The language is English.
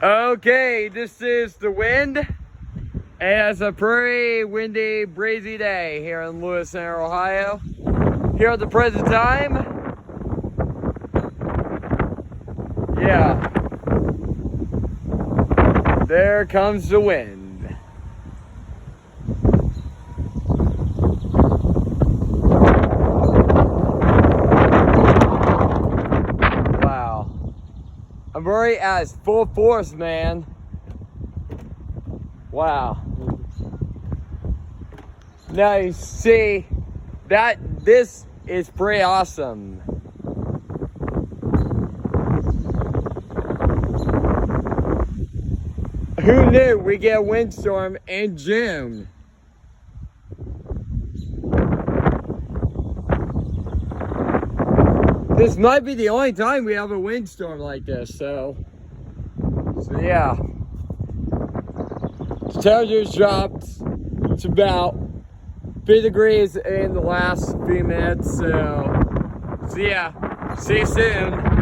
Okay, this is the wind. And it's a pretty windy, breezy day here in Lewis Center, Ohio. Here at the present time, yeah, there comes the wind. Wow. I'm already at its full force, man. Wow. Now you see that this is pretty awesome. Who knew we get a windstorm in June? This might be the only time we have a windstorm like this, so yeah. The temperature's dropped to about 50 degrees in the last few minutes, so yeah, see you soon.